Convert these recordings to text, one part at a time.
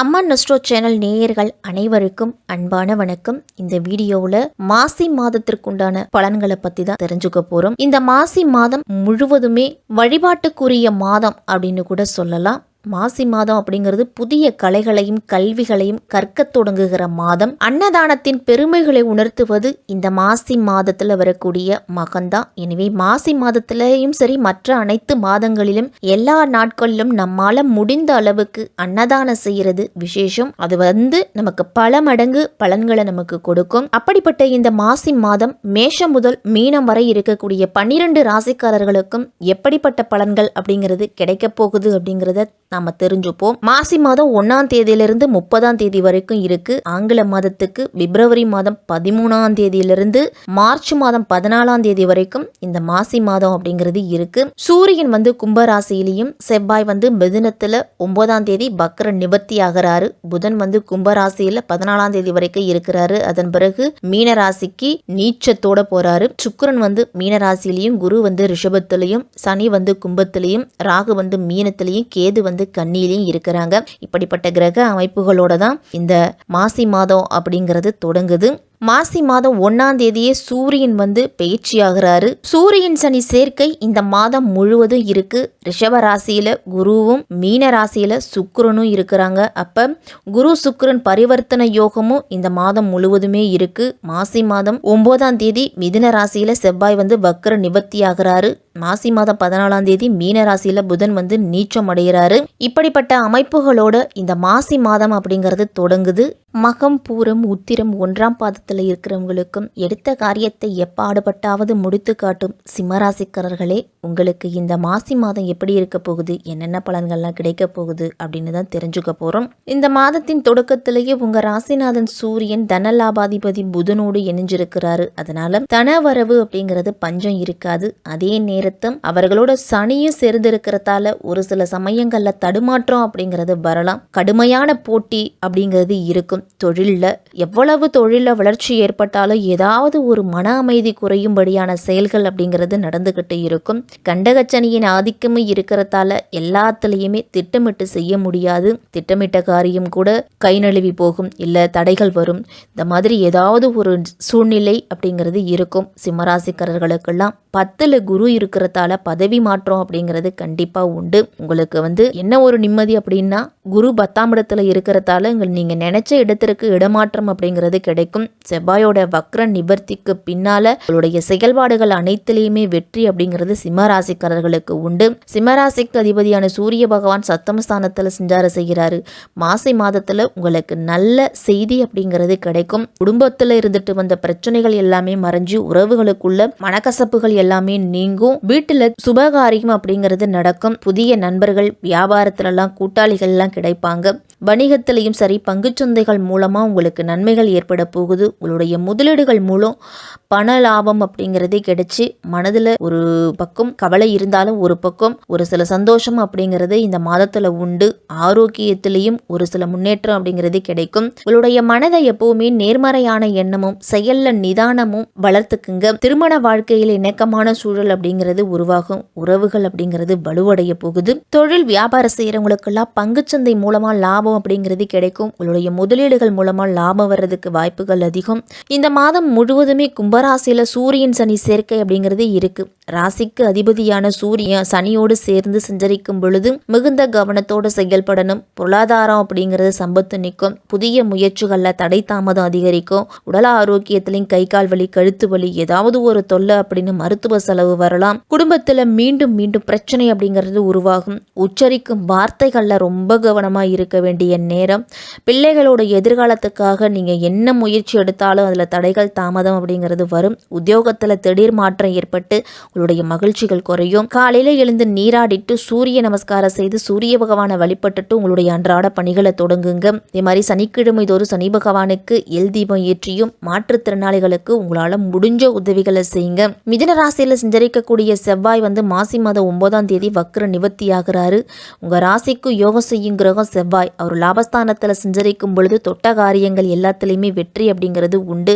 அம்மன் நஸ்ட்ரோ channel நேயர்கள் அனைவருக்கும் அன்பான வணக்கம். இந்த வீடியோவில் மாசி மாதத்திற்குண்டான பலன்களை பற்றி தான் தெரிஞ்சுக்க போகிறோம். இந்த மாசி மாதம் முழுவதுமே வழிபாட்டுக்குரிய மாதம் அப்படின்னு கூட சொல்லலாம். மாசி மாதம் அப்படிங்கிறது புதிய கலைகளையும் கல்விகளையும் கற்க தொடங்குகிற மாதம். அன்னதானத்தின் பெருமைகளை உணர்த்துவது இந்த மாசி மாதத்துல வரக்கூடிய மகன்தான். எனவே மாசி மாதத்திலையும் சரி, மற்ற அனைத்து மாதங்களிலும் எல்லா நாட்களிலும் நம்மால முடிந்த அளவுக்கு அன்னதானம் செய்யறது விசேஷம். அது நமக்கு பல மடங்கு பலன்களை நமக்கு கொடுக்கும். அப்படிப்பட்ட இந்த மாசி மாதம் மேஷம் முதல் மீனம் வரை இருக்கக்கூடிய 12 ராசிக்காரர்களுக்கும் எப்படிப்பட்ட பலன்கள் அப்படிங்கிறது கிடைக்க போகுது அப்படிங்கிறத நாம தெரிஞ்சுப்போம். மாசி மாதம் 1ஆம் தேதியிலிருந்து 30ஆம் தேதி வரைக்கும் இருக்கு. ஆங்கில மாதத்துக்கு பிப்ரவரி மாதம் 13ஆம் தேதியிலிருந்து மார்ச் மாதம் 14ஆம் தேதி வரைக்கும் இந்த மாசி மாதம் அப்படிங்கிறது இருக்கு. சூரியன் கும்பராசியிலையும், செவ்வாய் மிதுனத்துல 9ஆம் தேதி வக்ர நிவர்த்தி ஆகிறாரு. புதன் கும்பராசியில 14ஆம் தேதி வரைக்கும் இருக்கிறாரு. அதன் பிறகு மீன ராசிக்கு நீச்சத்தோட போறாரு. சுக்கிரன் மீனராசியிலையும், குரு ரிஷபத்திலையும், சனி கும்பத்திலையும், ராகு மீனத்திலையும், கேது கன்னியிலையும் இருக்கிறாங்க. இப்படிப்பட்ட கிரக அமைப்புகளோட தான் இந்த மாசி மாதம் அப்படிங்கிறது தொடங்குது. மாசி மாதம் 1ஆம் தேதியே சூரியன் பெயர்ச்சியாகிறாரு. சூரியன் சனி சேர்க்கை இந்த மாதம் முழுவதும் இருக்கு. ரிஷப ராசியில குருவும், மீன ராசியில சுக்கிரனும் இருக்கிறாங்க. அப்ப குரு சுக்கிரன் பரிவர்த்தனை யோகமும் இந்த மாதம் முழுவதுமே இருக்கு. மாசி மாதம் 9ஆம் தேதி மிதுன ராசியில செவ்வாய் வக்ர நிவர்த்தி ஆகிறாரு. மாசி மாதம் 14ஆம் தேதி மீன ராசியில புதன் நீச்சம் அடைகிறாரு. இப்படிப்பட்ட அமைப்புகளோட இந்த மாசி மாதம் அப்படிங்கிறது தொடங்குது. மகம், பூரம், உத்திரம் 1ஆம் பாதத்தில் இருக்கிறவங்களுக்கும் எடுத்த காரியத்தை எப்பாடுபட்டாவது முடித்து காட்டும் சிம்மராசிக்காரர்களே, உங்களுக்கு இந்த மாசி மாதம் எப்படி இருக்க போகுது, என்னென்ன பலன்கள்லாம் கிடைக்க போகுது அப்படின்னு தான் தெரிஞ்சுக்க போறோம். இந்த மாதத்தின் தொடக்கத்திலேயே உங்க ராசிநாதன் சூரியன் தனலாபாதிபதி புதனோடு இணைஞ்சிருக்கிறாரு. அதனால தனவரவு அப்படிங்கிறது பஞ்சம் இருக்காது. அதே நேரத்தில் அவர்களோட சனியும் சேர்ந்திருக்கிறதால ஒரு சில சமயங்கள்ல தடுமாற்றம் அப்படிங்கிறது வரலாம். கடுமையான போட்டி அப்படிங்கிறது இருக்கும். எவ்வளவு தொழில வளர்ச்சி ஏற்பட்டாலும் ஏதாவது ஒரு மன அமைதி குறையும்படியான செயல்கள் அப்படிங்கிறது நடந்துகிட்டு இருக்கும். கண்டகச்சனியின் ஆதிக்கமும் இருக்கிறதால எல்லாத்துலயுமே திட்டமிட்டு செய்ய முடியாது. திட்டமிட்ட காரியம் கூட கை நழுவி போகும், இல்ல தடைகள் வரும். இந்த மாதிரி ஏதாவது ஒரு சூழ்நிலை அப்படிங்கிறது இருக்கும். சிம்மராசிக்காரர்களுக்கெல்லாம் 10ல் குரு இருக்கிறதால பதவி மாற்றம் அப்படிங்கிறது கண்டிப்பா உண்டு. உங்களுக்கு என்ன ஒரு நிம்மதி அப்படின்னா, குரு 10ஆம் இடத்துல இருக்கிறதால நீங்க நினைச்ச இடத்திற்கு இடமாற்றம் அப்படிங்கிறது கிடைக்கும். செவ்வாயோட வக்ர நிவர்த்திக்கு பின்னால உங்களுடைய செயல்பாடுகள் அனைத்திலையுமே வெற்றி அப்படிங்கிறது சிம்மராசிக்காரர்களுக்கு உண்டு. சிம்மராசிக்கு அதிபதியான சூரிய பகவான் சப்தமஸ்தானத்துல சஞ்சாரம் செய்கிறாரு. மாசி மாதத்துல உங்களுக்கு நல்ல செய்தி அப்படிங்கிறது கிடைக்கும். குடும்பத்துல இருந்துட்டு வந்த பிரச்சனைகள் எல்லாமே மறைஞ்சு உறவுகளுக்குள்ள மனக்கசப்புகள் எல்லாமே நீங்கும். வீட்டுல சுபகாரியம் அப்படிங்கிறது நடக்கும். புதிய நண்பர்கள், வியாபாரத்துல எல்லாம் கூட்டாளிகள் எல்லாம் கிடைப்பாங்க. வணிகத்திலையும் சரி, பங்குச்சந்தைகள் மூலமா உங்களுக்கு நன்மைகள் ஏற்பட போகுது. உங்களுடைய முதலீடுகள் மூலம் பண லாபம் அப்படிங்கிறதே கிடைச்சி மனதில் ஒரு பக்கம் கவலை இருந்தாலும் ஒரு பக்கம் ஒரு சில சந்தோஷம் அப்படிங்கிறது இந்த மாதத்துல உண்டு. ஆரோக்கியத்திலையும் ஒரு சில முன்னேற்றம் அப்படிங்கிறது கிடைக்கும். உங்களுடைய மனதை எப்பவுமே நேர்மறையான எண்ணமும் செயல்ல நிதானமும் வளர்த்துக்குங்க. திருமண வாழ்க்கையில் இணக்கமான சூழல் அப்படிங்கிறது உருவாகும். உறவுகள் அப்படிங்கிறது வலுவடைய போகுது. தொழில் வியாபாரம் செய்யறவங்களுக்கெல்லாம் பங்குச்சந்தை மூலமா லாபம் அப்படிங்கிறது கிடைக்கும். உங்களுடைய முதலீடுகள் மூலமா லாபம் வர்றதுக்கு வாய்ப்புகள் அதிகம். இந்த மாதம் முழுவதுமே கும்பராசியில சூரியன் சனி சேர்க்கை அப்படிங்கிறது இருக்கு. ராசிக்கு அதிபதியான சூரியன் சனியோடு சேர்ந்து சஞ்சரிக்கும் பொழுது மிகுந்த கவனத்தோடு செயல்படணும். பொருளாதாரம் அப்படிங்கிறது சம்பத்து நிற்கும். புதிய முயற்சிகள்ல தடை தாமதம் அதிகரிக்கும். உடல் ஆரோக்கியத்திலையும் கை கால் வலி, கழுத்து வலி, ஏதாவது ஒரு தொல்லை அப்படின்னு மருத்துவ செலவு வரலாம். குடும்பத்துல மீண்டும் மீண்டும் பிரச்சனை அப்படிங்கிறது உருவாகும். உச்சரிக்கும் வார்த்தைகள்ல ரொம்ப கவனமா இருக்க வேண்டிய நேரம். பிள்ளைகளோட எதிர்காலத்துக்காக நீங்க என்ன முயற்சி எடுத்தாலும் அதுல தடைகள் தாமதம் அப்படிங்கிறது வரும். உத்தியோகத்துல திடீர் மாற்றம் ஏற்பட்டு உங்களுடைய மகிழ்ச்சிகள் குறையும். காலையில எழுந்து நீராடிட்டு சூரிய நமஸ்காரம் செய்து சூரிய பகவானை வழிபட்டுட்டு உங்களுடைய அன்றாட பணிகளை தொடங்குங்க. இதே மாதிரி சனிக்கிழமை தோறும் சனி பகவானுக்கு எல் தீபம் ஏற்றியும் மாற்றுத்திறனாளிகளுக்கு உங்களால முடிஞ்ச உதவிகளை செய்யுங்க. மிதுன ராசியில சஞ்சரிக்கக்கூடிய செவ்வாய் மாசி மாதம் 9ஆம் தேதி வக்ர நிவர்த்தி ஆகிறாரு. உங்க ராசிக்கு யோகம் செய்யும் கிரகம் செவ்வாய். அவர் லாபஸ்தானத்துல சஞ்சரிக்கும் பொழுது தொட்ட காரியங்கள் எல்லாத்துலயுமே வெற்றி அப்படிங்கிறது உண்டு.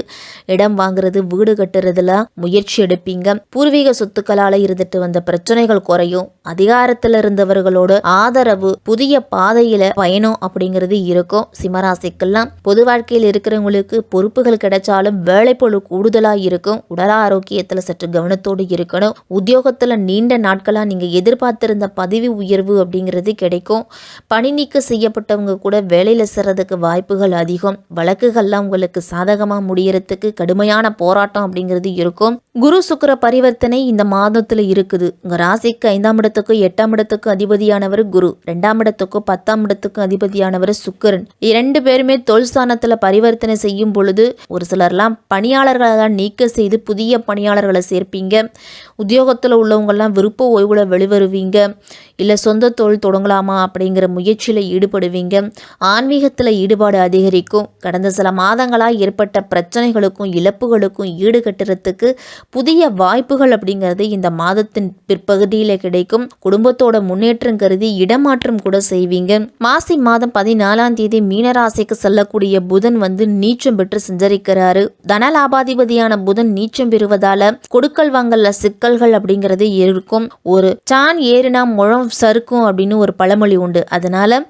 இடம் வாங்குறது, வீடு கட்டுறதுல முயற்சி எடுப்பீங்க. பூர்வீக சொத்துக்களால இருந்துட்டு வந்த பிரச்சனைகள் குறையும். அதிகாரத்தில் இருந்தவர்களோட ஆதரவு, புதிய பாதையில பயணம் அப்படிங்கிறது இருக்கும். சிம்மராசிக்கெல்லாம் பொது வாழ்க்கையில் இருக்கிறவங்களுக்கு பொறுப்புகள் கிடைச்சாலும் வேலைப்பளு கூடுதலா இருக்கும். உடல் ஆரோக்கியத்துல சற்று கவனத்தோடு இருக்கணும். உத்தியோகத்துல நீண்ட நாட்களா நீங்க எதிர்பார்த்திருந்த பதவி உயர்வு அப்படிங்கிறது கிடைக்கும். பணி நீக்கம் செய்யப்பட்டவங்க கூட வேலையில சேர்றதுக்கு வாய்ப்புகள் அதிகம். வழக்குகள்லாம் உங்களுக்கு சாதகமா முடியறதுக்கு கடுமையான போராட்டம் அப்படிங்கிறது இருக்கும். குரு சுக்கிர பரிவர்த்தனை இந்த மாதத்துல இருக்குது. உங்க ராசிக்கு 5ஆம் இடத்துக்கும் 8ஆம் இடத்துக்கும் அதிபதியானவர் குரு, 2ஆம் இடத்துக்கும் 10ஆம் இடத்துக்கும் அதிபதியானவர் சுக்கிரன். 2 பேருமே தொழில் ஸ்தானத்துல பரிவர்த்தனை செய்யும் பொழுது ஒரு சிலர்லாம் பணியாளர்களெல்லாம் நீக்க செய்து புதிய பணியாளர்களை சேர்ப்பீங்க. உத்தியோகத்துல உள்ளவங்கெல்லாம் விருப்ப ஓய்வுல வெளிவருவீங்க. இல்ல சொந்த தொழில் தொடங்கலாமா அப்படிங்கிற முயற்சியில ஈடுபடுவீங்க. ஆன்மீகத்துல ஈடுபாடு அதிகரிக்கும். கடந்த சில மாதங்களா ஏற்பட்ட பிரச்சனைகளுக்கும் இழப்புகளுக்கும் ஈடு கட்டுறதுக்கு புதிய வாய்ப்புகள் அப்படிங்கிறது இந்த மாதத்தின் பிற்பகுதியில கிடைக்கும். குடும்பத்தோட முன்னேற்றம் கருதி இடமாற்றம் கூட செய்வீங்க. மாசி மாதம் 14ஆம் தேதி மீனராசிக்கு செல்லக்கூடிய புதன் நீச்சம் பெற்று சஞ்சரிக்கிறாரு. தனலாபாதிபதியான புதன் நீச்சம் பெறுவதால கொடுக்கல் வாங்கல்ல சிக்கல்கள் அப்படிங்கிறது இருக்கும். ஒரு சான் ஏறினா முழம் சறுக்கும் அப்படின்னு ஒரு பழமொழி உண்டு. அதனால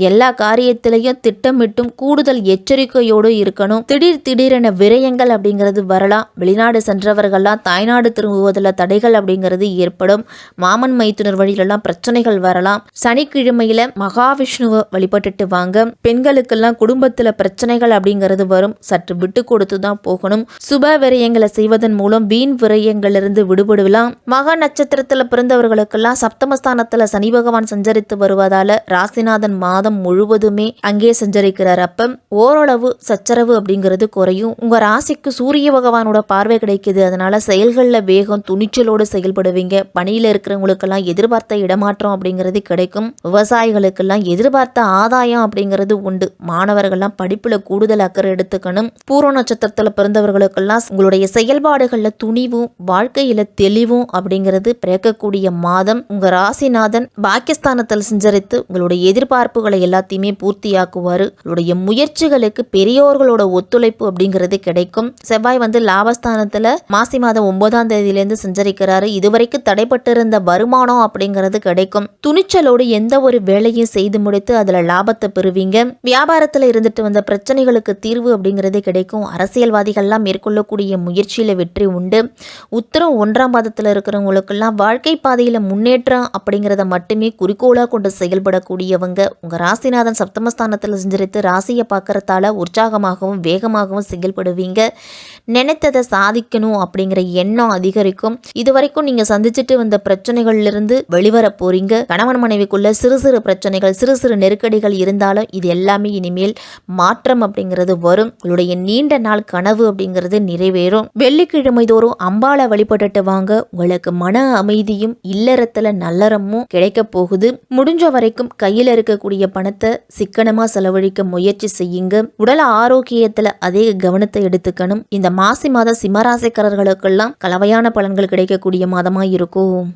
எல்லா காரியத்திலையும் திட்டமிட்டும் கூடுதல் எச்சரிக்கையோடு இருக்கணும். திடீரென விரயங்கள் அப்படிங்கிறது வரலாம். வெளிநாடு சென்றவர்கள்லாம் தாய்நாடு திரும்புவதில் தடைகள் அப்படிங்கிறது ஏற்படும். மாமன் மைத்துனர் வழியிலெல்லாம் பிரச்சனைகள் வரலாம். சனிக்கிழமையில மகாவிஷ்ணுவை வழிபட்டுட்டு வாங்க. பெண்களுக்கெல்லாம் குடும்பத்துல பிரச்சனைகள் அப்படிங்கிறது வரும். சற்று விட்டு கொடுத்து தான் போகணும். சுப விரயங்களை செய்வதன் மூலம் வீண் விரயங்களிலிருந்து விடுபடலாம். மகா நட்சத்திரத்துல பிறந்தவர்களுக்கெல்லாம் சப்தமஸ்தானத்துல சனி பகவான் சஞ்சரித்து வருவதால ராசிநாதன் மாதம் முழுவதுமே அங்கே சஞ்சரிக்கிறார். அப்ப ஓரளவு சச்சரவு அப்படிங்கிறது குறையும். உங்க ராசிக்கு சூரிய பகவானோட பார்வை கிடைக்குது. அதனால செயல்களில் வேகம், துணிச்சலோடு செயல்படுவீங்க. பணியில இருக்கிறவங்களுக்கெல்லாம் எதிர்பார்த்த இடமாற்றம் அப்படிங்கிறது கிடைக்கும். விவசாயிகளுக்கெல்லாம் எதிர்பார்த்த ஆதாயம் அப்படிங்கிறது உண்டு. மாணவர்கள்லாம் படிப்புல கூடுதல் அக்கறை எடுத்துக்கணும். பூர்வ நட்சத்திரத்துல பிறந்தவர்களுக்கெல்லாம் உங்களுடைய செயல்பாடுகள்ல துணிவும் வாழ்க்கையில தெளிவும் அப்படிங்கிறது பிறக்கக்கூடிய மாதம். உங்க ராசிநாதன் பாக்கியஸ்தானத்தில் சஞ்சரித்து உங்களுடைய எதிர்பார்ப்புகளை எல்லாத்தையுமே பூர்த்தியாக்குவாரு. உங்களுடைய முயற்சிகளுக்கு பெரியோர்களோட ஒத்துழைப்பு அப்படிங்கிறது கிடைக்கும். செவ்வாய் லாபஸ்தானத்துல மாசி மாதம் 9ஆம் தேதியிலிருந்து சஞ்சரிக்கிறாரு. இதுவரைக்கும் தடைப்பட்டிருந்த வருமானம் அப்படிங்கிறது கிடைக்கும். துணிச்சலோடு எந்த ஒரு வேலையும் செய்து முடித்து அதுல லாபத்தை பெறுவீங்க. வியாபாரத்துல இருந்துட்டு வந்த பிரச்சனைகளுக்கு தீர்வு அப்படிங்கிறது கிடைக்கும். அரசியல்வாதிகள்லாம் மேற்கொள்ளக்கூடிய முயற்சியில வெற்றி உண்டு. உத்தரம் 1ஆம் பாதத்துல இருக்கிறவங்களுக்கெல்லாம் வாழ்க்கை பாதையில முன்னேற்றம் அப்படிங்கிறத மட்டுமே குறிக்கோளா கொண்டு செயல்படக்கூடியவங்க. உங்க ராசிநாதன் சப்தமஸ்தானத்துல சஞ்சரித்து ராசியை பார்க்கறதால உற்சாகமாகவும் வேகமாகவும் செயல்படுவீங்க. நினைத்ததை சாதிக்கணும் அப்படிங்கிற எண்ணம் அதிகரிக்கும். இதுவரைக்கும் நீங்க சந்திச்சுட்டு வந்த பிரச்சனைகள்ல வெளிவர போறீங்க. கணவன் மனைவிக்குள்ள சிறு சிறு பிரச்சனைகள், சிறு சிறு நெருக்கடிகள் இருந்தாலும் இது எல்லாமே இனிமேல் மாற்றம் அப்படிங்கிறது வரும். உங்களுடைய நீண்ட நாள் கனவு அப்படிங்கிறது நிறைவேறும். வெள்ளிக்கிழமை தோறும் அம்பாளை வழிபட்டுட்டு வாங்க. உங்களுக்கு மன அமைதியும் இல்லறத்துல நல்லறமும் கிடைக்க போகுது. முடிஞ்ச வரைக்கும் கையில இருக்கக்கூடிய பணத்தை சிக்கனமா செலவழிக்க முயற்சி செய்யுங்க. உடல் ஆரோக்கியத்துல அதிக கவனத்தை எடுத்துக்கணும். இந்த மாசி மாத சிம்மராசிக்காரர்களுக்கெல்லாம் கலவையான பலன்கள் கிடைக்கக்கூடிய மாதமா இருக்கும்.